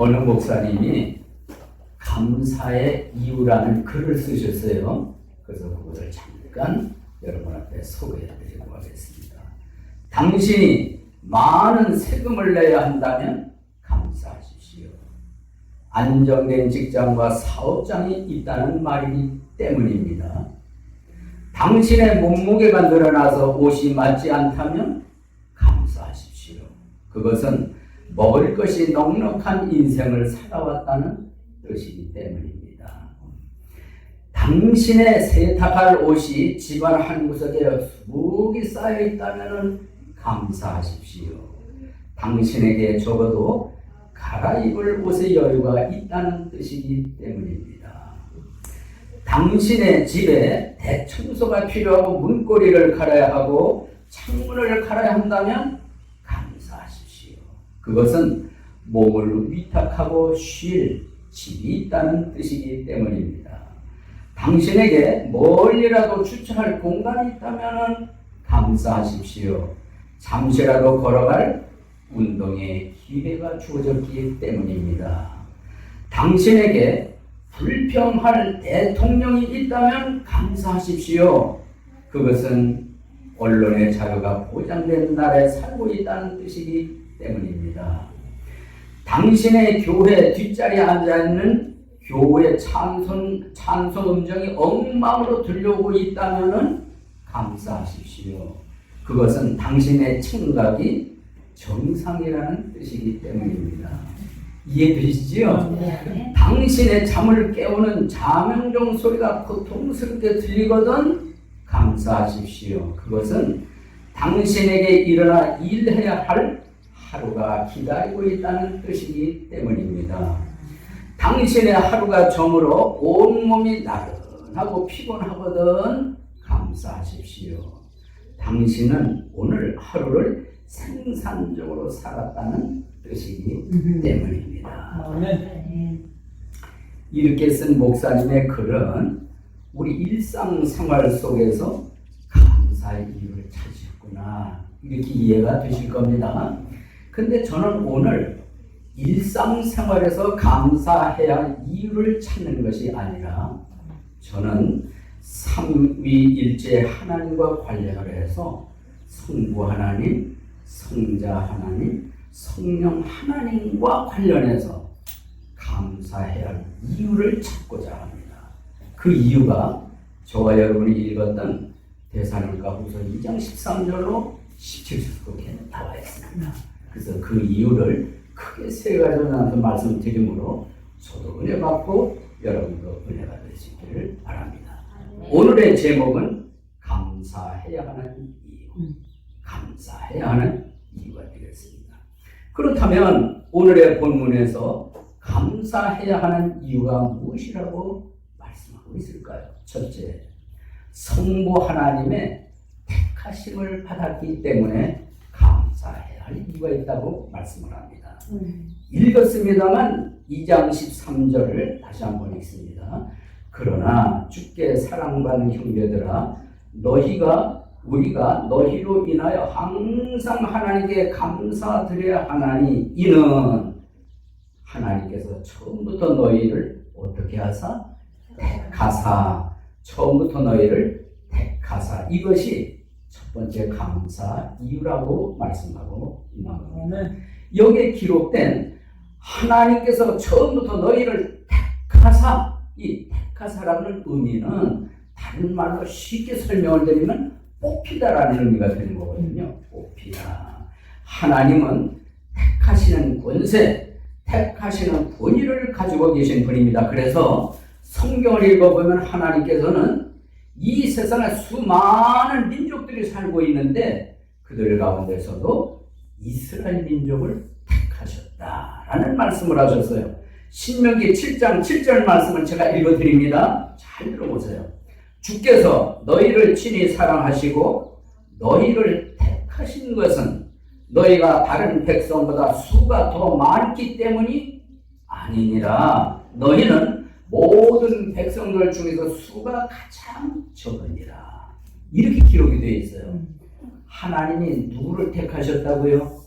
어느 목사님이 감사의 이유라는 글을 쓰셨어요. 그래서 그것을 잠깐 여러분 앞에 소개해드리고 하겠습니다. 당신이 많은 세금을 내야 한다면 감사하십시오. 안정된 직장과 사업장이 있다는 말이기 때문입니다. 당신의 몸무게가 늘어나서 옷이 맞지 않다면 감사하십시오. 그것은 먹을 것이 넉넉한 인생을 살아왔다는 뜻이기 때문입니다. 당신의 세탁할 옷이 집안 한 구석에 수북이 쌓여 있다면 감사하십시오. 당신에게 적어도 갈아입을 옷의 여유가 있다는 뜻이기 때문입니다. 당신의 집에 대청소가 필요하고 문고리를 갈아야 하고 창문을 갈아야 한다면 감사하십시오. 그것은 몸을 위탁하고 쉴 집이 있다는 뜻이기 때문입니다. 당신에게 멀리라도 주차할 공간이 있다면 감사하십시오. 잠시라도 걸어갈 운동의 기회가 주어졌기 때문입니다. 당신에게 불평할 대통령이 있다면 감사하십시오. 그것은 언론의 자유가 보장된 나라에 살고 있다는 뜻이기 때문입니다. 당신의 교회 뒷자리에 앉아있는 교회 찬송 음정이 엉망으로 들려오고 있다면 감사하십시오. 그것은 당신의 청각이 정상이라는 뜻이기 때문입니다. 이해되시지요? 네. 당신의 잠을 깨우는 자명종 소리가 고통스럽게 들리거든 감사하십시오. 그것은 당신에게 일어나 일해야 할 하루가 기다리고 있다는 뜻이기 때문입니다. 당신의 하루가 저물어 온몸이 나른하고 피곤하거든 감사하십시오. 당신은 오늘 하루를 생산적으로 살았다는 뜻이기 때문입니다. 이렇게 쓴 목사님의 글은 우리 일상생활 속에서 감사의 이유를 찾으셨구나 이렇게 이해가 되실 겁니다. 근데 저는 오늘 일상생활에서 감사해야 할 이유를 찾는 것이 아니라 저는 삼위일체 하나님과 관련을 해서 성부 하나님, 성자 하나님, 성령 하나님과 관련해서 감사해야 할 이유를 찾고자 합니다. 그 이유가 저와 여러분이 읽었던 데살로니가후서 2장 13절로 17절에 나와 있습니다. 그래서 그 이유를 크게 세 가지로 나눠서 말씀드림으로 저도 은혜 받고 여러분도 은혜 받을 수 있기를 바랍니다. 오늘의 제목은 감사해야 하는 이유. 감사해야 하는 이유가 되겠습니다. 그렇다면 오늘의 본문에서 감사해야 하는 이유가 무엇이라고 말씀하고 있을까요? 첫째, 성부 하나님의 택하심을 받았기 때문에 감사해야 할 이유가 있다고 말씀을 합니다. 읽었습니다만 2장 13절을 다시 한번 읽습니다. 그러나 주께 사랑받는 형제들아 우리가 너희로 인하여 항상 하나님께 감사드려야 하나니 이는 하나님께서 처음부터 너희를 어떻게 하사? 택하사. 처음부터 너희를 택하사. 이것이 첫 번째 감사 이유라고 말씀하고 있는 겁니다. 여기에 기록된 하나님께서 처음부터 너희를 택하사, 이 택하사라는 의미는 다른 말로 쉽게 설명을 드리면 뽑히다라는 의미가 되는 거거든요. 뽑히다. 하나님은 택하시는 권세, 택하시는 권위를 가지고 계신 분입니다. 그래서 성경을 읽어보면 하나님께서는 이 세상에 수많은 민족들이 살고 있는데 그들 가운데서도 이스라엘 민족을 택하셨다라는 말씀을 하셨어요. 신명기 7장 7절 말씀을 제가 읽어드립니다. 잘 들어보세요. 주께서 너희를 친히 사랑하시고 너희를 택하신 것은 너희가 다른 백성보다 수가 더 많기 때문이 아니니라. 너희는 모든 백성들 중에서 수가 가장 적으니라. 이렇게 기록이 되어 있어요. 하나님이 누구를 택하셨다고요?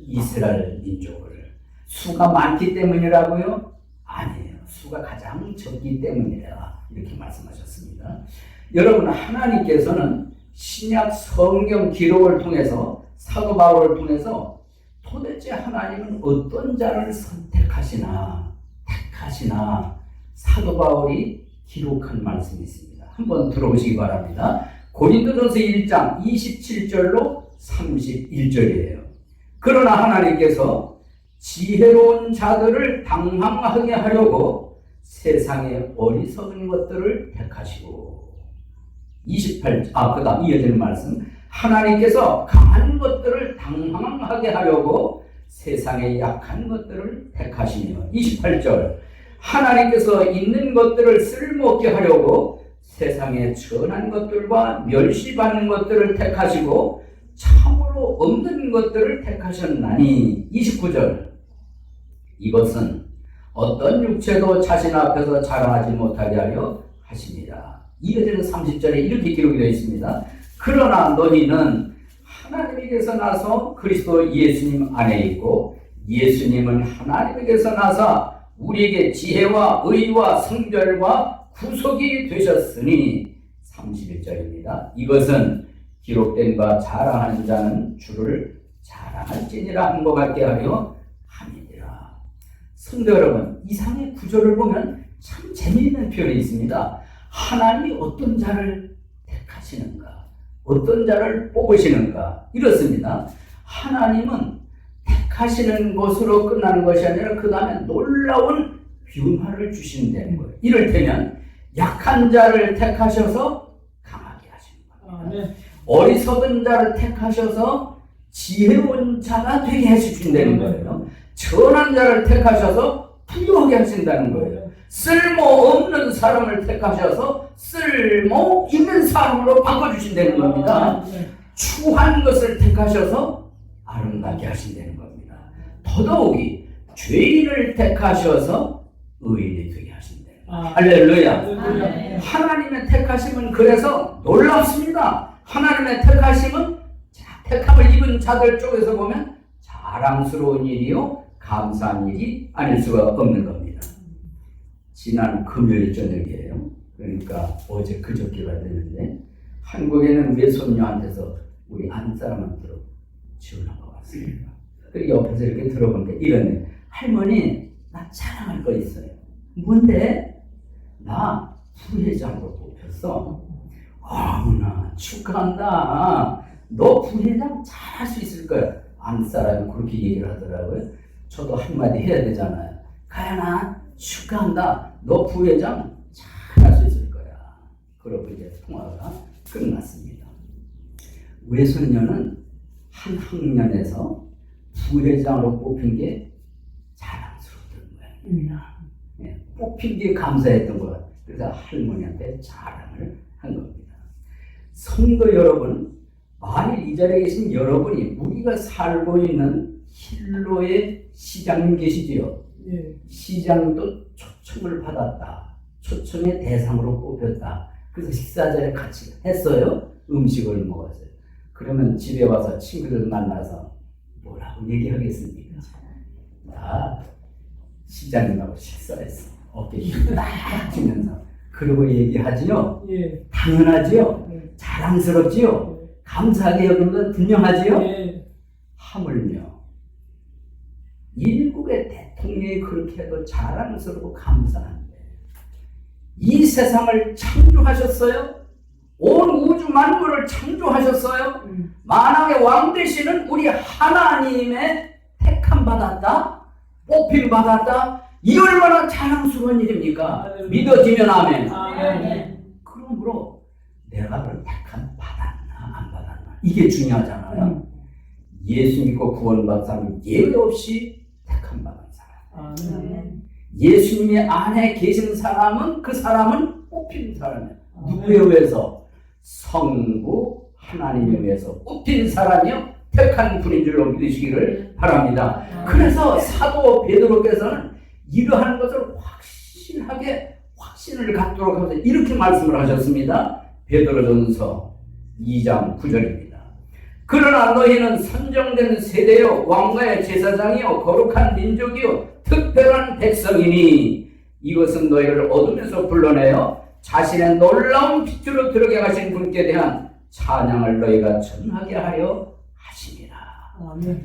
이스라엘 민족을. 수가 많기 때문이라고요? 아니에요. 수가 가장 적기 때문이라 이렇게 말씀하셨습니다. 여러분, 하나님께서는 신약 성경 기록을 통해서, 사도 바울을 통해서 도대체 하나님은 어떤 자를 택하시나 사도 바울이 기록한 말씀이 있습니다. 한번 들어보시기 바랍니다. 고린도전서 1장 27절로 31절이에요. 그러나 하나님께서 지혜로운 자들을 당황하게 하려고 세상의 어리석은 것들을 택하시고, 그다음 이어지는 말씀, 하나님께서 강한 것들을 당황하게 하려고 세상의 약한 것들을 택하시며, 28절, 하나님께서 있는 것들을 쓸모없게 하려고 세상의 천한 것들과 멸시받는 것들을 택하시고 참으로 없는 것들을 택하셨나니, 29절, 이것은 어떤 육체도 자신 앞에서 자랑하지 못하게 하려 하십니다. 이어지는 30절에 이렇게 기록이 되어 있습니다. 그러나 너희는 하나님에게서 나서 그리스도 예수님 안에 있고 예수님은 하나님에게서 나서 우리에게 지혜와 의와 성결과 구속이 되셨으니, 31절입니다. 이것은 기록된 바 자랑하는 자는 주를 자랑할지니라 한 것 같게 하려 함이니라. 성도 여러분, 이상의 구절을 보면 참 재미있는 표현이 있습니다. 하나님이 어떤 자를 택하시는가, 어떤 자를 뽑으시는가, 이렇습니다. 하나님은 택하시는 것으로 끝나는 것이 아니라 그 다음에 놀라운 변화를 주신다는 거예요. 이를테면 약한 자를 택하셔서 강하게 하시는 겁니다. 어리석은 자를 택하셔서 지혜로운 자가 되게 해주신다는 거예요. 천한 자를 택하셔서 부유하게 하신다는 거예요. 쓸모없는 사람을 택하셔서 쓸모 있는 사람으로 바꿔주신다는 겁니다. 추한 것을 택하셔서 아름답게 하신다는 겁니다. 더더욱이 죄인을 택하셔서 의인이 되게 하신다는 겁니다. 할렐루야. 하나님의 택하심은 그래서 놀랍습니다. 하나님의 택하심은 택함을 입은 자들 쪽에서 보면 자랑스러운 일이요 감사한 일이 아닐 수가 없는 겁니다. 지난 금요일 저녁이에요. 그러니까 어제 그저께가 됐는데 한국에는 외손녀한테서 우리 아는 사람한테로 지원하고 왔습니다. 그리고 옆에서 이렇게 들어보니까 이러네. 할머니, 나 자랑할 거 있어요. 뭔데? 나 부회장으로 뽑혔어. 어머나 축하한다. 너 부회장 잘할 수 있을 거야. 아는 사람이 그렇게 얘기를 하더라고요. 저도 한마디 해야 되잖아요. 가연아 축하한다. 너 부회장 잘할 수 있을 거야. 그러고 이제 통화가 끝났습니다. 외손녀는 한 학년에서 부회장으로 뽑힌 게 자랑스러웠던 모양입니다. 뽑힌 게 감사했던 것 같아요. 그래서 할머니한테 자랑을 한 겁니다. 성도 여러분, 만일 이 자리에 계신 여러분이 우리가 살고 있는 힐로의 시장님 계시지요? 시장도 초청을 받았다. 초청의 대상으로 뽑혔다. 그래서 식사 자리에 같이 했어요. 음식을 먹었어요. 그러면 집에 와서 친구들 만나서 뭐라고 얘기하겠습니까? 나 시장님하고 식사했어. 어깨 힘 딱 주면서. 그러고 얘기하지요? 당연하지요? 자랑스럽지요? 감사하게 여기는 건 분명하지요? 하물며 일국의 대통령이 그렇게 해도 자랑스럽고 감사한데 이 세상을 창조하셨어요? 온 우주 만물을 창조하셨어요? 만왕의 왕 되시는 우리 하나님의 택함 받았다? 뽑힘 받았다? 이 얼마나 자랑스러운 일입니까? 믿어지면 아멘. 그러므로 내가 그걸 택함 받았나 안 받았나 이게 중요하잖아요. 예수 믿고 구원받은 사람은 예외 없이 택함 받은 사람. 예수님의 안에 계신 사람은 그 사람은 뽑힌 사람이에요. 누구에 의해서? 성부 하나님에 의해서 뽑힌 사람이요 택한 분인 줄로 믿으시기를 바랍니다. 그래서 사도 베드로께서는 이러한 것을 확실하게 확신을 갖도록 하면서 이렇게 말씀을 하셨습니다. 베드로전서 2장 9절입니다. 그러나 너희는 선정된 세대요 왕가의 제사장이요 거룩한 민족이요 특별한 백성이니 이것은 너희를 어둠에서 불러내어 자신의 놀라운 빛으로 들어게 하신 분께 대한 찬양을 너희가 전하게 하려 하심이라.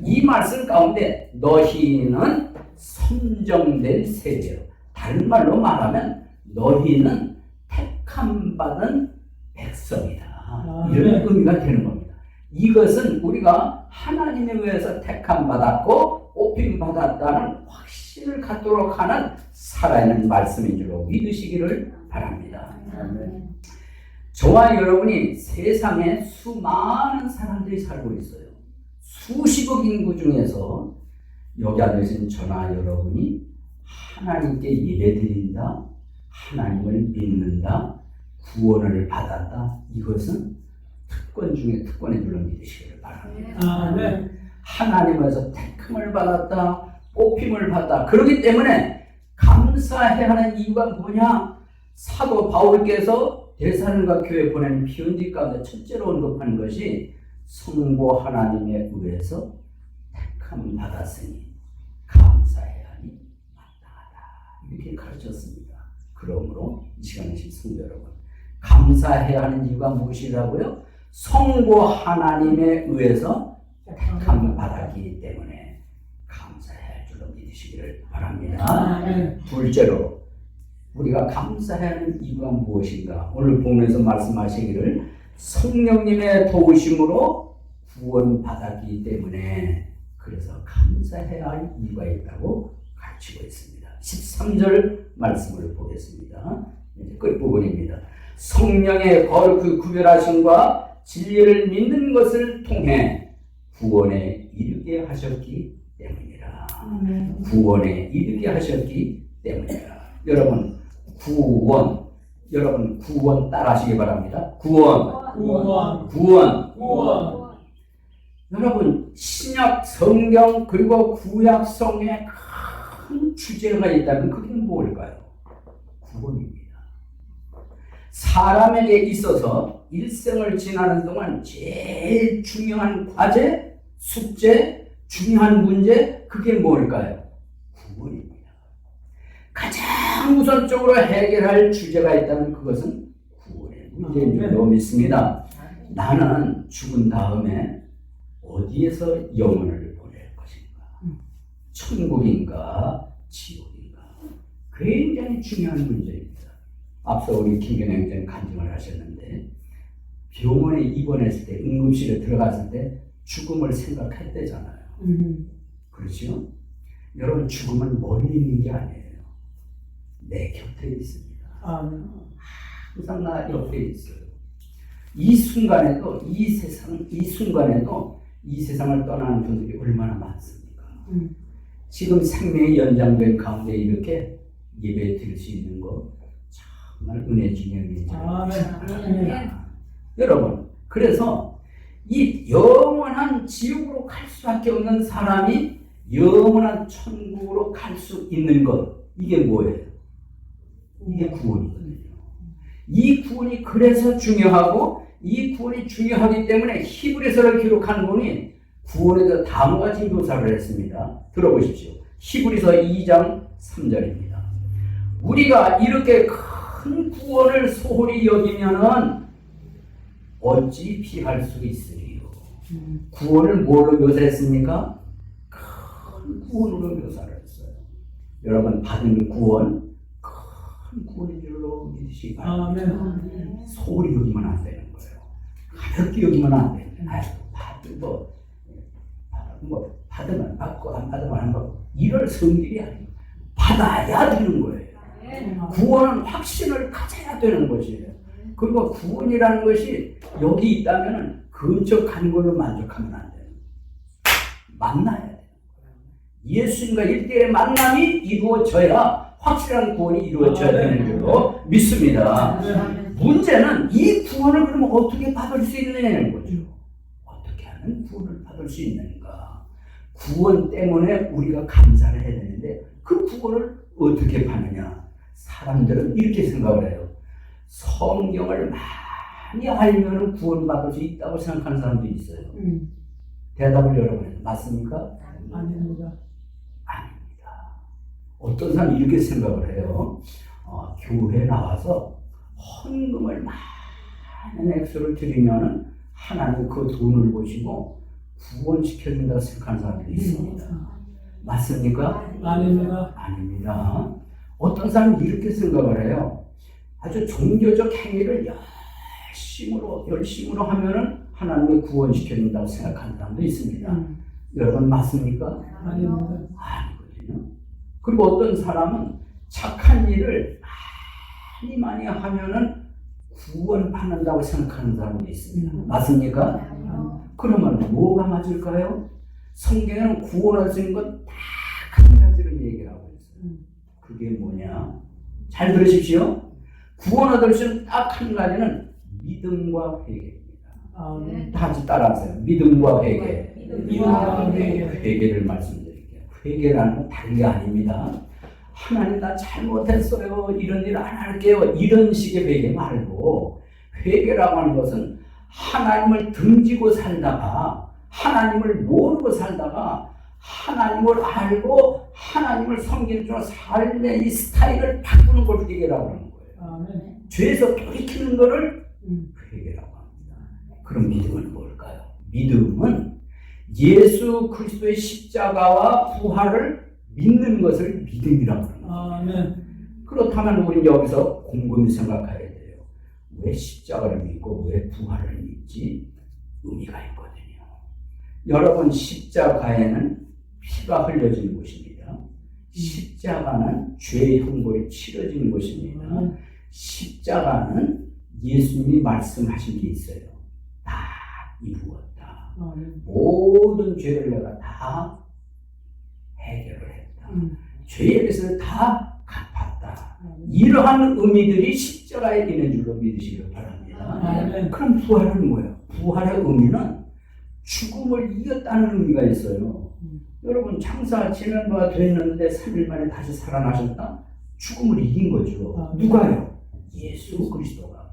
이 말씀 가운데 너희는 선정된 세대요. 다른 말로 말하면 너희는 택함 받은 백성이다. 이런 의미가 되는 겁니다. 이것은 우리가 하나님에 의해서 택함 받았고 뽑힘 받았다는 확신을 갖도록 하는 살아있는 말씀인 줄로 믿으시기를 바랍니다. 저와 여러분이 세상에 수많은 사람들이 살고 있어요. 수십억 인구 중에서 여기 앉으신 저나 여러분이 하나님께 예배드린다, 하나님을 믿는다, 구원을 받았다. 이것은 특권 중에 특권의 줄로 믿으시기를 바랍니다. 하나님에서 택함을 받았다, 뽑힘을 받았다. 그렇기 때문에 감사해야 하는 이유가 뭐냐? 사도 바울께서 데살로니가 교회에 보낸 편지 가운데 첫째로 언급하는 것이 성부 하나님에 의해서 택함 받았으니 감사해야 하니 마땅하다. 이렇게 가르쳤습니다. 그러므로 이 시간에 성도 여러분, 감사해야 하는 이유가 무엇이라고요? 성부 하나님에 의해서 택함 받았기 때문에 감사해야 할 줄로 믿으시기를 바랍니다. 둘째로 우리가 감사해야 하는 이유가 무엇인가? 오늘 본문에서 말씀하시기를 성령님의 도우심으로 구원받았기 때문에 그래서 감사해야 할 이유가 있다고 가르치고 있습니다. 13절 말씀을 보겠습니다. 이제 끝부분입니다. 성령의 거룩히 구별하심과 진리를 믿는 것을 통해 구원에 이르게 하셨기 때문이라. 구원에 이르게 하셨기 때문이라. 여러분 구원 따라하시기 바랍니다. 구원. 여러분 신약 성경 그리고 구약 성경에 큰 주제가 있다면 그게 뭘까요? 구원입니다. 사람에게 있어서 일생을 지나는 동안 제일 중요한 과제, 숙제, 중요한 문제 그게 뭘까요? 구원입니다. 가장 우선적으로 해결할 주제가 있다면 그것은 구원의 문제인 줄로 믿습니다. 나는 죽은 다음에 어디에서 영혼을 보낼 것인가? 천국인가? 지옥인가? 굉장히 중요한 문제입니다. 앞서 우리 김경영 형제는 간증을 하셨는데 병원에 입원했을 때 응급실에 들어갔을 때 죽음을 생각했대잖아요. 그렇죠? 여러분 죽음은 멀리 있는 게 아니에요. 내 곁에 있습니다. 항상 나 옆에 있어요. 이 순간에도 이 세상을 떠나는 분들이 얼마나 많습니까? 지금 생명의 연장된 가운데 이렇게 예배 드릴 수 있는 거 정말 은혜 중의 은혜입니다. 여러분, 그래서 이 영원한 지옥으로 갈 수밖에 없는 사람이 영원한 천국으로 갈 수 있는 것, 이게 뭐예요? 이게 구원이거든요. 이 구원이 그래서 중요하고 이 구원이 중요하기 때문에 히브리서를 기록한 분이 구원에 대해서 다음과 같이 묘사를 했습니다. 들어보십시오. 히브리서 2장 3절입니다. 우리가 이렇게 큰 구원을 소홀히 여기면은 어찌 피할 수 있으리요. 구원을 뭘로 묘사했습니까? 큰 구원으로 묘사를 했어요. 여러분 받은 구원 큰 구원인 줄로 믿으시기 바랍니다. 소홀히 여기면 안 되는 거예요. 가볍게 여기면 안 돼요. 받으면 받고 안 받으면 안 받고 이럴 성질이 아니에요. 받아야 되는 거예요. 구원은 확신을 가져야 되는 것이에요. 그리고 구원이라는 것이 여기 있다면 근처 간 걸로 만족하면 안 돼요. 만나야 돼요. 예수님과 1대1의 만남이 이루어져야 확실한 구원이 이루어져야 되는 줄로 믿습니다. 문제는 이 구원을 그러면 어떻게 받을 수 있느냐는 거죠. 어떻게 하면 구원을 받을 수 있는가? 구원 때문에 우리가 감사를 해야 되는데 그 구원을 어떻게 받느냐? 사람들은 이렇게 생각을 해요. 성경을 많이 알면 구원받을 수 있다고 생각하는 사람도 있어요. 대답을 여러분 맞습니까? 아닙니다. 아닙니다. 어떤 사람이 이렇게 생각을 해요. 교회 나와서 헌금을 많은 액수를 드리면 하나님 그 돈을 보시고 구원시켜준다고 생각하는 사람들이 있습니다. 맞습니까? 아닙니다. 아닙니다. 어떤 사람이 이렇게 생각을 해요. 아주 종교적 행위를 열심으로 하면은 하나님이 구원시켜준다고 생각하는 사람도 있습니다. 여러분 맞습니까? 아닙니다. 아니거든요. 그리고 어떤 사람은 착한 일을 많이 하면은 구원받는다고 생각하는 사람도 있습니다. 맞습니까? 그러면 뭐가 맞을까요? 성경에는 구원할 수 있는 것 딱 한 가지를 얘기하고 있어요. 그게 뭐냐? 잘 들으십시오. 구원받을 수 있는 딱 한 가지는 믿음과 회개입니다. 다 같이 따라하세요. 믿음과 회개. 믿음과 회개. 회개를 말씀드릴게요. 회개라는 건 다른 게 아닙니다. 하나님 나 잘못했어요. 이런 일 안 할게요. 이런 식의 회개 말고 회개라고 하는 것은 하나님을 등지고 살다가 하나님을 모르고 살다가 하나님을 알고 하나님을 섬기는 줄 삶의 이 스타일을 바꾸는 걸 회개라고 하는 거예요. 죄에서 돌이키는 것을 회개라고 합니다. 그럼 믿음은 뭘까요? 믿음은 예수 그리스도의 십자가와 부활을 믿는 것을 믿음이라고 합니다. 그렇다면 우리는 여기서 곰곰이 생각해야 돼요. 왜 십자가를 믿고 왜 부활을 믿지? 의미가 있거든요. 여러분 십자가에는 피가 흘려지는 곳입니다. 십자가는 죄의 형벌이 치러지는 곳입니다. 십자가는 예수님이 말씀하신 게 있어요. 다 이루었다. 모든 죄를 내가 다 해결을 했다. 죄의 빚을 다 갚았다. 이러한 의미들이 십자가에 있는 줄로 믿으시길 바랍니다. 그럼 부활은 뭐예요? 부활의 의미는 죽음을 이겼다는 의미가 있어요. 여러분 장사 지난번에 됐는데 3일 만에 다시 살아나셨다? 죽음을 이긴 거죠. 누가요? 예수 그리스도가.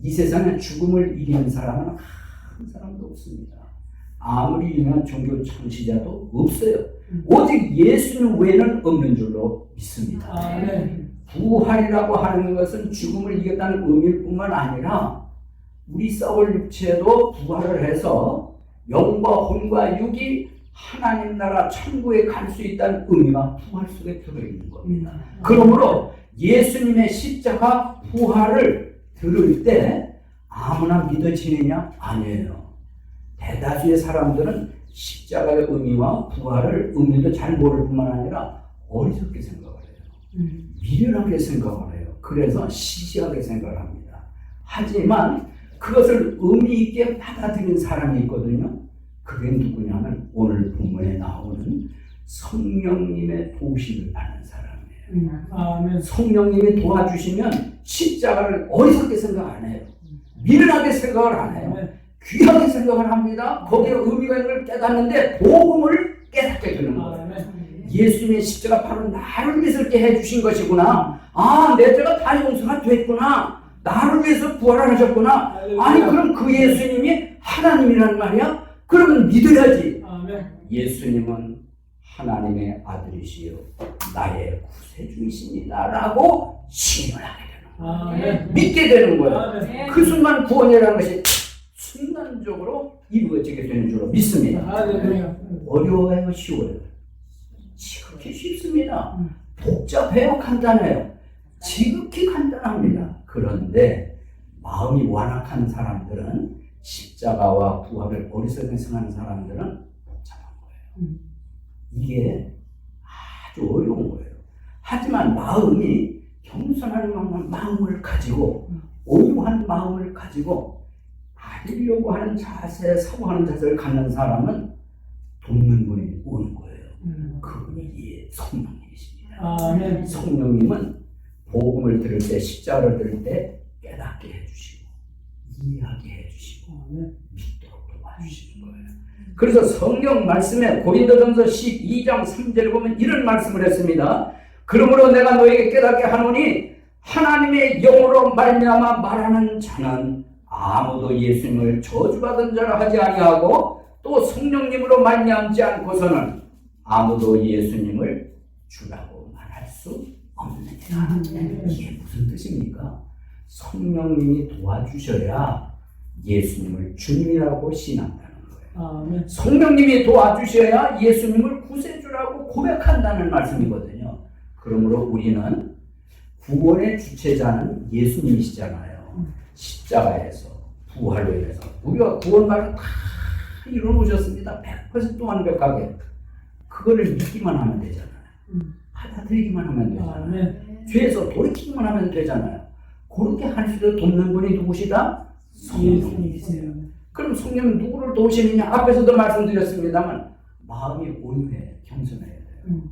이 세상에 죽음을 이기는 사람은 한 사람도 없습니다. 아무리 유명한 종교 창시자도 없어요. 오직 예수님 외에는 없는 줄로 믿습니다. 부활이라고 하는 것은 죽음을 이겼다는 의미일 뿐만 아니라 우리 썩을 육체도 부활을 해서 영과 혼과 육이 하나님 나라 천국에 갈 수 있다는 의미가 부활 속에 들어있는 겁니다. 그러므로 예수님의 십자가 부활을 들을 때 아무나 믿어지느냐? 아니에요. 대다수의 사람들은 십자가의 의미와 부활을 의미도 잘 모를 뿐만 아니라 어리석게 생각을 해요. 미련하게 생각을 해요. 그래서 시시하게 생각을 합니다. 하지만 그것을 의미 있게 받아들인 사람이 있거든요. 그게 누구냐면 오늘 본문에 나오는 성령님의 도우심을 받는 사람이에요. 성령님이 도와주시면 십자가를 어리석게 생각 안 해요. 미련하게 생각을 안 해요. 귀하게 생각을 합니다. 거기에 의미가 있는 걸 깨닫는데 복음을 깨닫게 되는 거예요. 예수님의 십자가 바로 나를 위해서 이렇게 해주신 것이구나. 내 죄가 다 용서가 됐구나. 나를 위해서 부활을 하셨구나. 아니 그럼 그 예수님이 하나님이란 말이야? 그러면 믿어야지. 예수님은 하나님의 아들이시요 나의 구세주이십니다 라고 신원하게 되는 거예요. 믿게 되는 거예요. 그 순간 구원이라는 것이 순간적으로 이루어지게 되는 줄로 믿습니다. 어려워요? 쉬워요? 지극히 쉽습니다. 복잡해요? 간단해요? 지극히 간단합니다. 그런데 마음이 완악한 사람들은 십자가와 부활을 어리석게 생각하는 사람들은 복잡한 거예요. 이게 아주 어려운 거예요. 하지만 마음이 겸손한 마음을 가지고 온유한 마음을 가지고 받으려고 하는 자세, 사모하는 자세를 갖는 사람은 돕는 분이 오는 거예요. 그분이 성령님이십니다. 성령님은 복음을 들을 때, 십자가를 들을 때 깨닫게 해주시고 이해하게 해주시고 믿도록 도와주시는 거예요. 그래서 성경 말씀에 고린도전서 12장 3절에 보면 이런 말씀을 했습니다. 그러므로 내가 너에게 깨닫게 하노니 하나님의 영으로 말미암아 말하는 자는 아무도 예수님을 저주받은 자라 하지 아니하고 또 성령님으로 말미암지 않고서는 아무도 예수님을 주라고 말할 수 없느니라. 이게 무슨 뜻입니까? 성령님이 도와주셔야 예수님을 주님이라고 신한다는 거예요. 성령님이 도와주셔야 예수님을 구세주라고 고백한다는 말씀이거든요. 그러므로 우리는 구원의 주체자는 예수님이시잖아요. 십자가에서 부활로 인해서 우리가 구원받아 다 이루어오셨습니다. 100% 완벽하게. 그거를 믿기만 하면 되잖아요. 받아들이기만 하면 되잖아요. 죄에서 돌이키기만 하면 되잖아요. 그렇게 할 수 돕는 분이 누구시다? 성령님이세요. 그럼 성령은 누구를 도우시느냐? 앞에서도 말씀드렸습니다만 마음이 온유해, 겸손해야 돼요.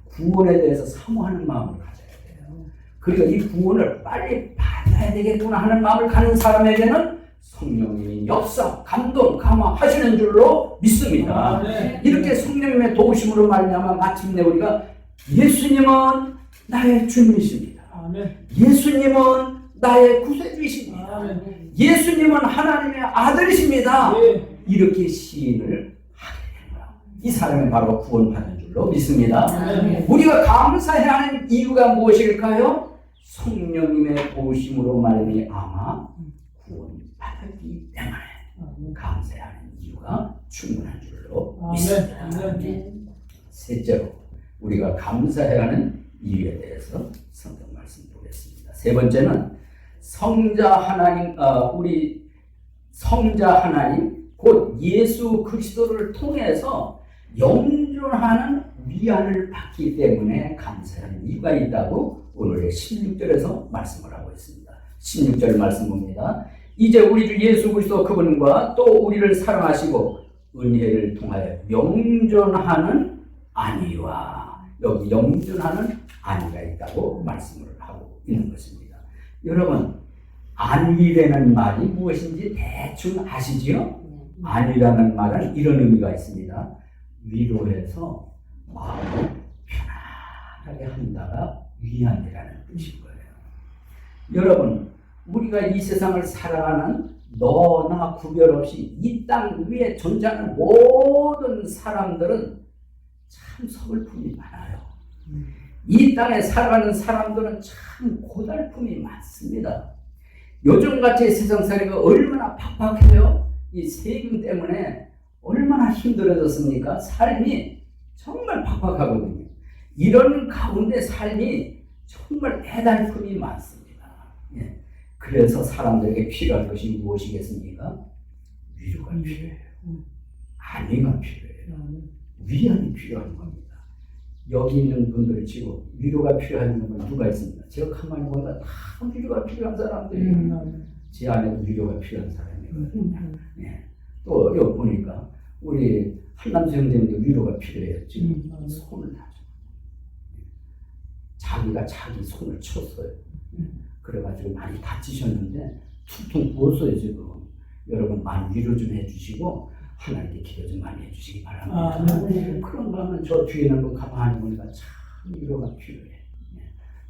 구원에 대해서 사모하는 마음을 가져야 돼요. 그리고 이 구원을 빨리 받아야 되겠구나 하는 마음을 가는 사람에게는 성령님이 역사, 감동, 감화하시는 줄로 믿습니다. 이렇게 성령님의 도우심으로 말미암아 마침내 우리가 예수님은 나의 주님이십니다. 예수님은 나의 구세주이십니다. 예수님은 하나님의 아들이십니다. 이렇게 시인을 하게 됩니다. 이 사람이 바로 구원받은 줄로 믿습니다. 우리가 감사해야 하는 이유가 무엇일까요? 성령님의 도우심으로 말미암아 구원받았기 때문에 감사해야 하는 이유가 충분한 줄로 믿습니다. 셋째로 우리가 감사해야 하는 이유에 대해서 성경 말씀 보겠습니다. 세 번째는 성자 하나님, 우리 성자 하나님 곧 예수 그리스도를 통해서 영존하는 위안을 받기 때문에 감사하는 이유가 있다고 오늘의 16절에서 말씀을 하고 있습니다. 16절 말씀 봅니다. 이제 우리 주 예수 그리스도 그분과 또 우리를 사랑하시고 은혜를 통하여 영존하는 안위와, 여기 영존하는 안위가 있다고 말씀을 하고 있는 것입니다. 여러분, 안위라는 말이 무엇인지 대충 아시지요? 안위라는 말은 이런 의미가 있습니다. 위로해서 마음을 편안하게 한다가 위안이라는 뜻인 거예요. 여러분, 우리가 이 세상을 살아가는 너나 구별 없이 이 땅 위에 존재하는 모든 사람들은 참 서글픔이 많아요. 이 땅에 살아가는 사람들은 참 고달픔이 많습니다. 요즘같이 세상살이가 얼마나 팍팍해요. 이 세금 때문에 얼마나 힘들어졌습니까? 삶이 정말 팍팍하거든요. 이런 가운데 삶이 정말 애달픔이 많습니다. 예. 그래서 사람들에게 필요한 것이 무엇이겠습니까? 위로가 필요해요. 안위가 필요해요. 위안이 필요한 겁니다. 여기 있는 분들 치고 위로가 필요한 분 누가 있습니까? 제가 가만히 보니까 다 위로가 필요한 사람들이에요. 제 안에도 위로가 필요한 사람이거든요. 네. 또 여기 보니까 우리 한남수 형제님도 위로가 필요해요. 지금 손을 다쳐. 자기가 자기 손을 쳤어요. 그래가지고 많이 다치셨는데 퉁퉁 부었어요 지금. 여러분 많이 위로 좀 해주시고 하나님께 기도 좀 많이 해주시기 바랍니다. 그런가 하면 저 뒤에 있는 분 가만히 보니까 참 위로가 필요해.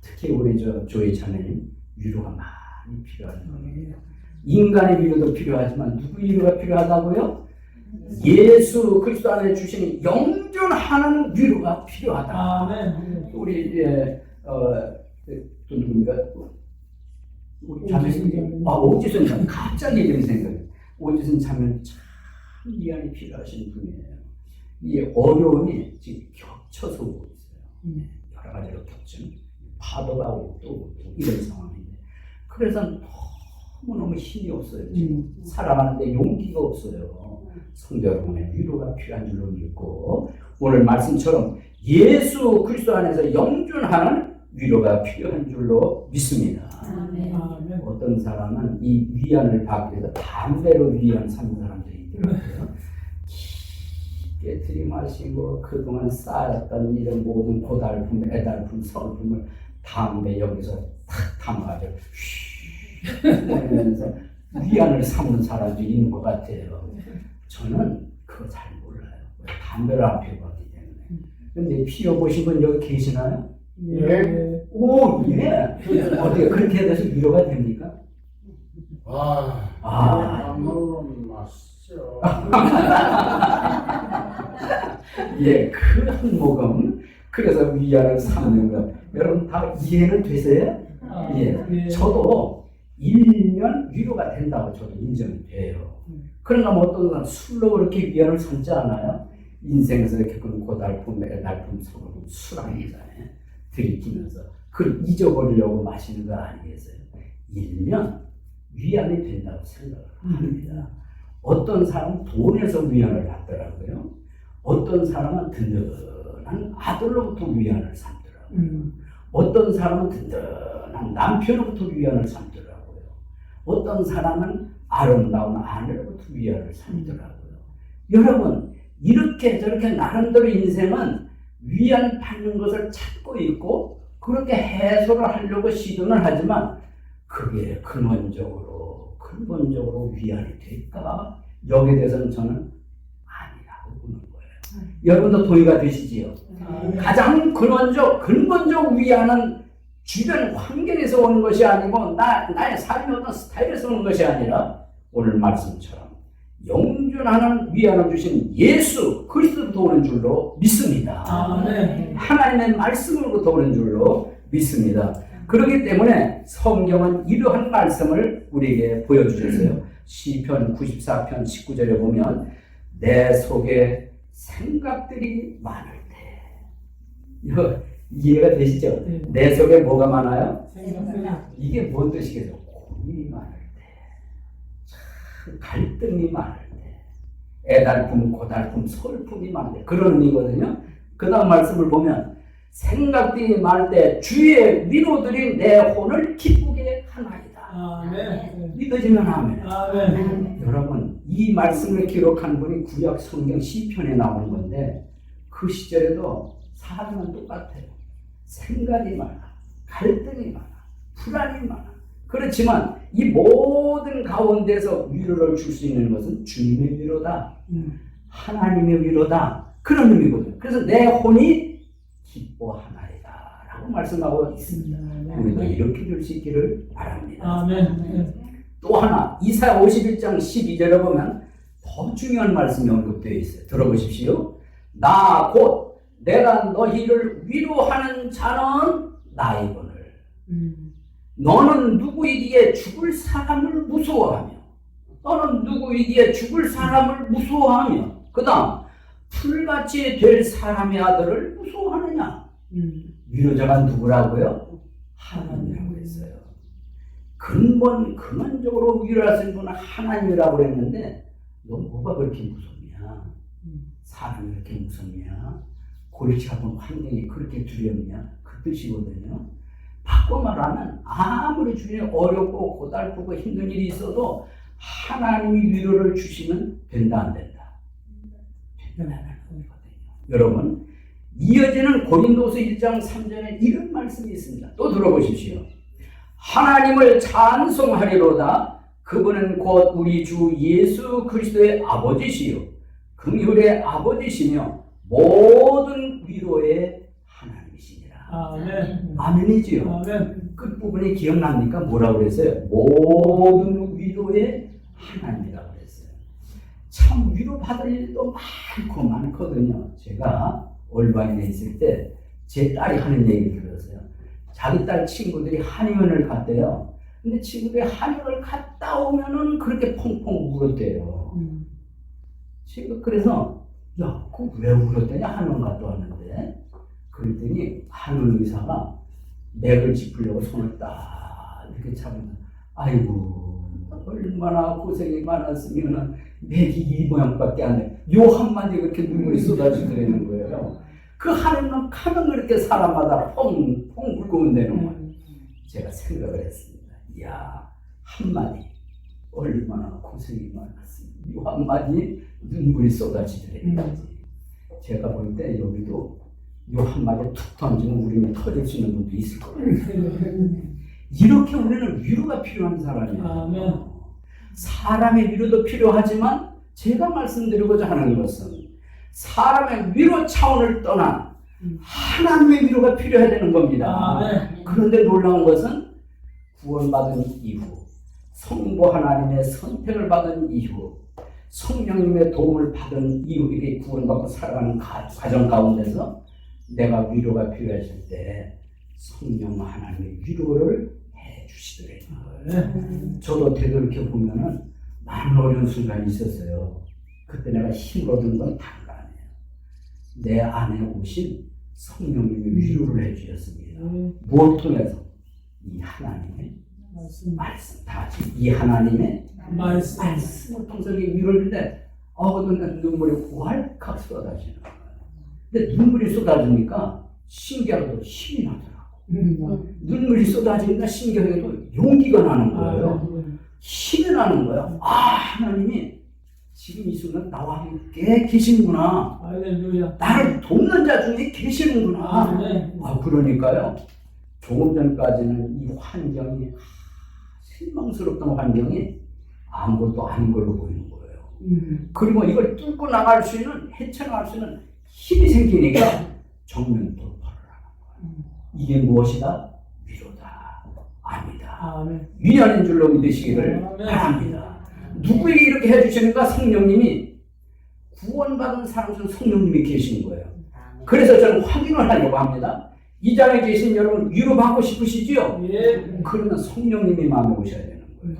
특히 우리 저 조이 자매님 위로가 많이 필요한 거예요. 인간의 위로도 필요하지만 누구 위로가 필요하다고요? 예수 그리스도 안에 주시는 영존하는 위로가 필요하다. 우리 또 누군가 우리 자매님 오지선 자매 갑자기 이름 생각해. 오지선 자매는 참 위안이 필요하신 분이에요. 이 어려움이 지금 겹쳐서 오고 있어요. 여러 가지로 겹치는 파도가 오고 또 이런 상황인데 그래서 너무너무 힘이 없어요. 지금 살아가는데 용기가 없어요. 성도 여러분의 위로가 필요한 줄로 믿고 오늘 말씀처럼 예수 그리스도 안에서 영존하는 위로가 필요한 줄로 믿습니다. 어떤 사람은 이 위안을 받기 위해서 담배로 위안 삼는 사람들이 있더라고요. 깊게 들이마시고 그동안 쌓였던 이런 모든 고달픔, 애달픔, 서글픔을 담배 여기서 탁 담아가지고 휘 위안을 삼는 사람들이 있는 것 같아요. 저는 그거 잘 몰라요. 담배를 안 피워봤기 때문에. 근데 피워보신 분 여기 계시나요? 예. 오, 예. 어떻게 그렇게 해서 위로가 됩니까? 한번 맛있죠. 예, 그 한 모금. 그래서 위안을 삼는 것. 여러분 다 이해는 되세요? 예. 저도 1년 위로가 된다고 저도 인정이 돼요. 그런가 뭐 어떤 사람 술로 그렇게 위안을 삼지 않아요? 인생에서 겪은 고달픔, 애달픔 속으로 술 한 잔에 들이키면서 그걸 잊어버리려고 마시는 거 아니겠어요? 1년 위안이 된다고 생각을 합니다. 어떤 사람은 돈에서 위안을 받더라고요. 어떤 사람은 든든한 아들로부터 위안을 삼더라고요. 어떤 사람은 든든한 남편으로부터 위안을 삼더라고요. 어떤 사람은 아름다운 아내로부터 위안을 삼더라고요. 여러분, 이렇게 저렇게 나름대로 인생은 위안 받는 것을 찾고 있고 그렇게 해소를 하려고 시도는 하지만 그게 근본적으로 위안이 될까? 여기에 대해서는 저는 아니라고 보는 거예요. 여러분도 동의가 되시지요? 가장 근본적 위안은 주변 환경에서 오는 것이 아니고 나의 삶의 어떤 스타일에서 오는 것이 아니라 오늘 말씀처럼 영존하는 위안을 주신 예수 그리스도부터 오는 줄로 믿습니다. 하나님의 말씀으로부터 오는 줄로 믿습니다. 그렇기 때문에 성경은 이러한 말씀을 우리에게 보여주셨어요. 시편 94편 19절에 보면 내 속에 생각들이 많을 때 이해가 되시죠? 내 속에 뭐가 많아요? 이게 뭔 뜻이겠어요? 고민이 많을 때, 갈등이 많을 때, 애달픔, 고달픔, 슬픔이 많을 때 그런 의미거든요. 그 다음 말씀을 보면 생각들이 많을 때 주의 위로들이 내 혼을 기쁘게 하나이다. 믿어지면 아멘. 여러분, 이 말씀을 기록한 분이 구약 성경 시편에 나오는 건데 그 시절에도 사람은 똑같아요. 생각이 많아, 갈등이 많아, 불안이 많아. 그렇지만 이 모든 가운데서 위로를 줄 수 있는 것은 주님의 위로다. 하나님의 위로다. 그런 의미거든요. 그래서 내 혼이 기뻐하나이다 라고 말씀하고 있습니다. 우리도 이렇게 될 수 있기를 바랍니다. 또 하나 이사야 51장 12절에 보면 더 중요한 말씀이 언급되어 있어요. 들어보십시오. 나 곧 내가 너희를 위로하는 자는 나이거늘 너는 누구이기에 죽을 사람을 무서워하며 그 다음 풀같이 될 사람의 아들을 무서워하느냐. 위로자가 누구라고요? 하나님이라고 했어요. 근본적으로 위로할 수 있는 분은 하나님이라고 했는데 너 뭐가 그렇게 무섭냐? 사람이 그렇게 무섭냐? 골치 아픈 환경이 그렇게 두렵냐? 그 뜻이거든요. 바꿔 말하면 아무리 주변에 어렵고 고달프고 힘든 일이 있어도 하나님이 위로를 주시면 된다 안 된다? 된다는 거거든요. 여러분, 이어지는 고린도서 1장 3절에 이런 말씀이 있습니다. 또 들어보십시오. 하나님을 찬송하리로다. 그분은 곧 우리 주 예수 그리스도의 아버지시요 긍휼의 아버지시며 모든 위로의 하나님이시니라. 아멘이지요. 끝부분이 기억납니까? 뭐라고 그랬어요? 모든 위로의 하나님이라고 그랬어요. 참 위로받을 일도 많거든요. 제가 올바인에 있을 때 제 딸이 하는 얘기를 들었어요. 자기 딸 친구들이 한의원을 갔대요. 근데 친구들이 한의원을 갔다 오면은 그렇게 펑펑 울었대요. 그래서 야, 그거 왜 울었대냐? 한의원 갔다 왔는데. 그랬더니 한의원 의사가 맥을 짚으려고 손을 딱 이렇게 잡으면 아이고 얼마나 고생이 많았으면 맥이 이 모양밖에 안 돼. 요 한마디 그렇게 눈물이 쏟아지더라는 거예요. 그 한의원 가면 그렇게 사람마다 펑펑 울고 온다는 거예요. 제가 생각을 했습니다. 이야, 한마디 얼마나 고생이 많았으면 요 한마디 눈물이 쏟아지더라는 거지. 제가 볼 때 여기도 요 한마디 툭 던지면 우리는 터질 수 있는 분도 있을 거예요. 이렇게 우리는 위로가 필요한 사람이에요. 사람의 위로도 필요하지만 제가 말씀드리고자 하는 것은 사람의 위로 차원을 떠난 하나님의 위로가 필요해야 되는 겁니다. 그런데 놀라운 것은 구원받은 이후 성부 하나님의 선택을 받은 이후 성령님의 도움을 받은 이후에 구원받고 살아가는 과정 가운데서 내가 위로가 필요했을 때 성령 하나님의 위로를 해 주시더래요. 저도 되돌이켜 보면은 많은 어려운 순간이 있었어요. 그때 내가 힘을 얻은 건 다른 거 아니에요. 내 안에 오신 성령님의 위로를 해 주셨습니다. 무엇 통해서? 이 하나님의 말씀. 다 같이 이 하나님의 말씀을 통해서 위로를 주는데 그는 눈물이 왈칵 쏟아지는 거예요. 근데 눈물이 쏟아지니까 신기하게도 힘이 나더라고. 눈물이 쏟아지니까 신기하게도 용기가 나는 거예요. 힘이 나는 거예요. 하나님이 지금 이 순간 나와 함께 계시는구나. 나를 돕는 자 중에 계시는구나. 그러니까요. 조금 전까지는 이 환경이 실망스럽던 환경이 아무것도 아닌 걸로 보이는 거예요. 그리고 이걸 뚫고 나갈 수 있는, 헤쳐나갈 수 있는 힘이 생기니까 정면 돌파를 하는 거예요. 이게 무엇이다? 위로다. 아니다. 위안인 줄로 믿으시기를 바랍니다. 누구에게 이렇게 해주시는가? 성령님이. 구원받은 사람 중 성령님이 계신 거예요. 그래서 저는 확인을 하려고 합니다. 이 자리에 계신 여러분 위로받고 싶으시지요? 그러면 성령님이 마음에 오셔야 되는 거예요.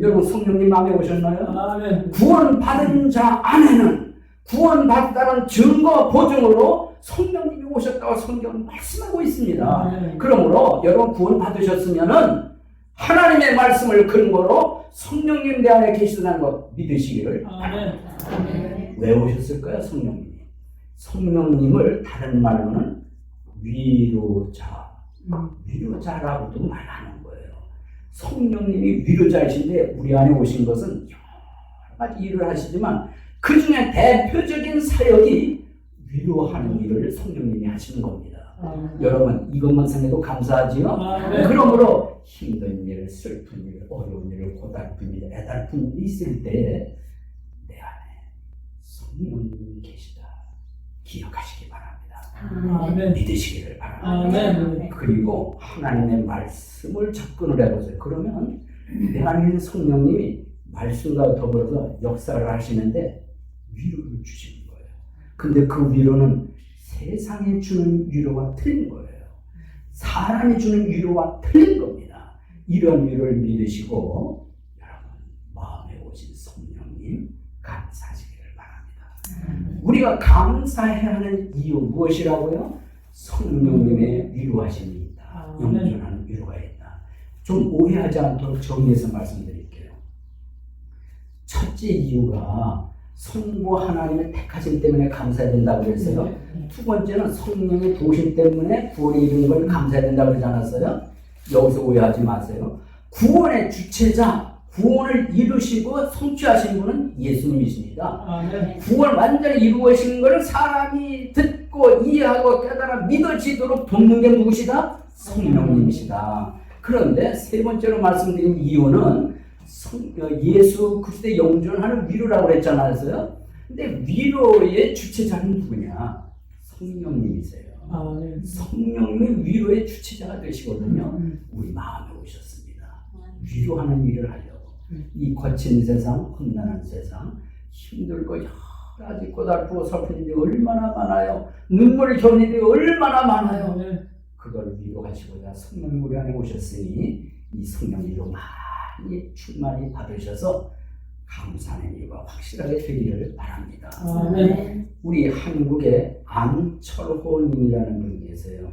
여러분 성령님 마음에 오셨나요? 구원받은 자 안에는 구원받았다는 증거 보증으로 성령님이 오셨다고 성경은 말씀하고 있습니다. 그러므로 여러분 구원받으셨으면은 하나님의 말씀을 근거로 성령님 내 안에 계시다는 것 믿으시기를 바랍니다. 왜 오셨을까요? 성령님이. 성령님을 다른 말로는 위로자라고도 말하는 거예요. 성령님이 위로자이신데 우리 안에 오신 것은 여러 가지 일을 하시지만 그 중에 대표적인 사역이 위로하는 일을 성령님이 하시는 겁니다. 여러분 이것만 생각해도 감사하지요? 그러므로 힘든 일, 슬픈 일, 어려운 일, 고달픈 일, 애달픈 일 있을 때 내 안에 성령님이 계시다 기억하시기 바랍니다. 믿으시기를 바랍니다. 그리고 하나님의 말씀을 접근을 해보세요. 그러면 내 안에 있는 성령님이 말씀과 더불어서 역사를 하시는데 위로를 주시는 거예요. 근데 그 위로는 세상이 주는 위로와 틀린 거예요. 사람이 주는 위로와 틀린 겁니다. 이런 위로를 믿으시고 여러분 마음에 오신 성령님 감사하시기를 바랍니다. 우리가 감사해야 하는 이유 무엇이라고요? 성령님의 위로하심이 있다. 영존하는 위로가 있다. 좀 오해하지 않도록 정리해서 말씀드릴게요. 첫째 이유가 성부 하나님의 택하심 때문에 감사해야 된다고 그랬어요. 두 번째는 성령의 도우심 때문에 구원에 이르는 걸 감사해야 된다고 그러지 않았어요? 여기서 오해하지 마세요. 구원의 주체자, 구원을 이루시고 성취하신 분은 예수님이십니다. 구원 완전히 이루어진 것을 사람이 듣고 이해하고 깨달아 믿어지도록 돕는 게 누구시다? 성령님이시다. 그런데 세 번째로 말씀드린 이유는 예수 그리스도의 영존하는 위로라고 그랬잖아요. 근데 위로의 주체자는 누구냐? 성령님이세요. 성령님이 위로의 주체자가 되시거든요. 우리 마음에 오셨습니다. 위로하는 일을 하려고. 이 거친 세상, 험난한 세상, 힘들고 여러 가지 고달프고 슬픈 일이 얼마나 많아요. 눈물을 겨는 일이 얼마나 많아요. 그걸 위로하시고자 성령이 우리 안에 오셨으니 이 성령 위로 많이 충만히 받으셔서 감사하는 일과 확실하게 되기를 바랍니다. 우리 한국에 안철호님이라는 분이 계세요.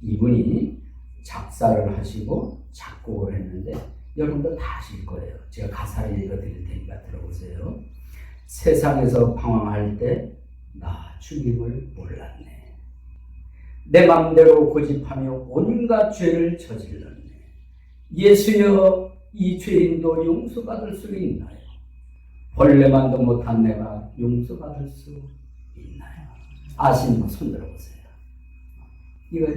이분이 작사를 하시고 작곡을 했는데 여러분도 다 아실 거예요. 제가 가사를 읽어드릴 테니까 들어보세요. 세상에서 방황할 때 나 주님을 몰랐네. 내 맘대로 고집하며 온갖 죄를 저질렀네. 예수여 이 죄인도 용서받을 수 있나요? 벌레만도 못한 내가 용서받을 수 있나요? 아시는 분 손 들어보세요. 이거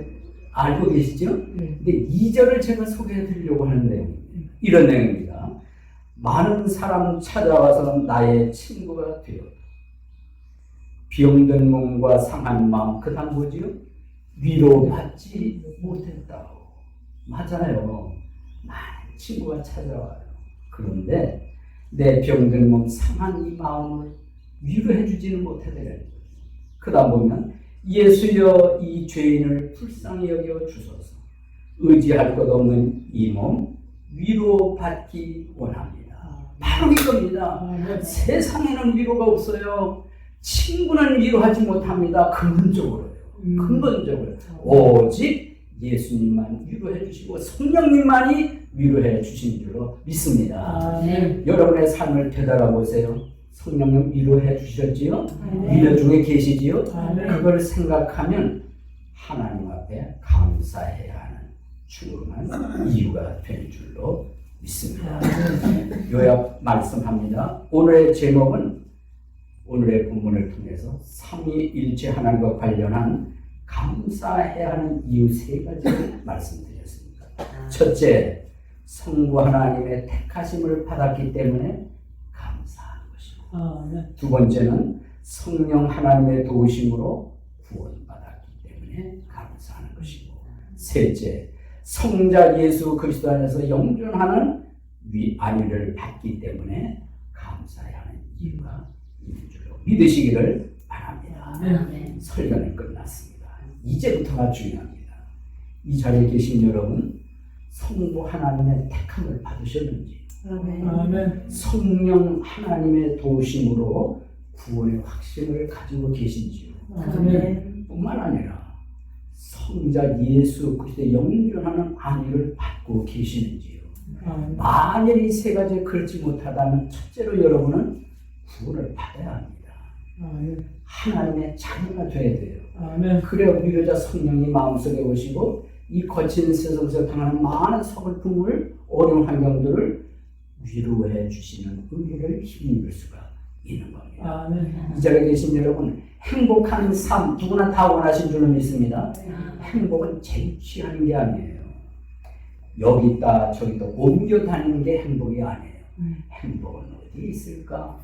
알고 계시죠? 근데 2절을 제가 소개해 드리려고 하는 내용입니다. 이런 내용입니다. 많은 사람 찾아와서 나의 친구가 되었다. 병든 몸과 상한 마음, 그 다음 뭐지요? 위로받지 못했다고. 맞아요. 많은 친구가 찾아와요. 그런데 내 병든 몸 상한 이 마음을 위로해 주지는 못하더라는 거예요. 그러다 보면 예수여 이 죄인을 불쌍히 여겨 주소서. 의지할 것 없는 이 몸 위로받기 원합니다. 바로 이겁니다. 세상에는 위로가 없어요. 친구는 위로하지 못합니다. 근본적으로요. 근본적으로 오직 예수님만 위로해 주시고 성령님만이 위로해 주신 줄로 믿습니다. 여러분의 삶을 되돌아보세요. 성령님 위로해 주셨지요? 위로 중에 계시지요? 그걸 생각하면 하나님 앞에 감사해야 하는 충분한 이유가 될 줄로 믿습니다. 요약 말씀합니다. 오늘의 제목은 오늘의 본문을 통해서 삼위일체 하나님과 관련한 감사해야 하는 이유 세 가지를 말씀드렸습니다. 첫째, 성부 하나님의 택하심을 받았기 때문에 감사하는 것이고, 두 번째는 성령 하나님의 도우심으로 구원받았기 때문에 감사하는 것이고, 셋째, 성자 예수 그리스도 안에서 영존하는 안위를 받기 때문에 감사해야 하는 이유가 있는 줄로 믿으시기를 바랍니다. 설교는 끝났습니다. 이제부터가 중요합니다. 이 자리에 계신 여러분, 성부 하나님의 택함을 받으셨는지, 성령 하나님의 도우심으로 구원의 확신을 가지고 계신지요. 뿐만 아니라 성자 예수 그리스도의 영존하는 안위를 받고 계시는지요. 만일 이 세 가지에 그렇지 못하다면 첫째로 여러분은 구원을 받아야 합니다. 하나님의 자녀가 되어야 돼요. 그래야 위로자 성령이 마음속에 오시고 이 거친 세상에서 당하는 많은 서글픔을 어려운 환경들을 위로해 주시는 은혜를 힘입을 수가 있는 겁니다. 이 자리에 계신 여러분, 행복한 삶 누구나 다 원하신 줄로 믿습니다. 행복은 쟁취하는 게 아니에요. 여기 있다 저기 있다 옮겨 다니는 게 행복이 아니에요. 행복은 어디에 있을까?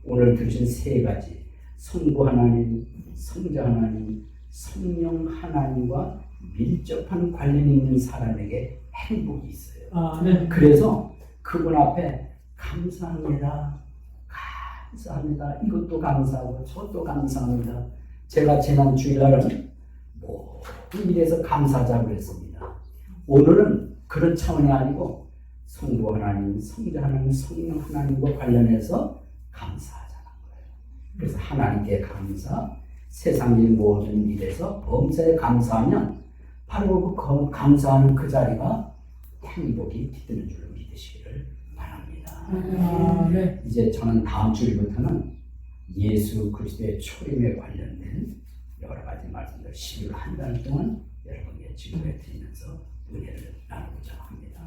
오늘 들으신 세 가지, 성부 하나님, 성자 하나님, 성령 하나님과 밀접한 관련이 있는 사람에게 행복이 있어요. 그래서 그분 앞에 감사합니다. 감사합니다. 이것도 감사하고 저것도 감사합니다. 제가 지난 주일날은 모든 일에서 감사자고 했습니다. 오늘은 그런 차원이 아니고 성부 하나님, 성자 하나님, 성령 하나님과 관련해서 감사하자는 거예요. 그래서 하나님께 감사, 세상의 모든 일에서 범사에 감사하면 바로 그 감사하는 그 자리가 행복이 깃드는 줄로 믿으시기를 바랍니다. 이제 저는 다음 주일부터는 예수 그리스도의 초림에 관련된 여러 가지 말씀들 11월 한 달 동안 여러분께 지도해 드리면서 은혜를 나누고자 합니다.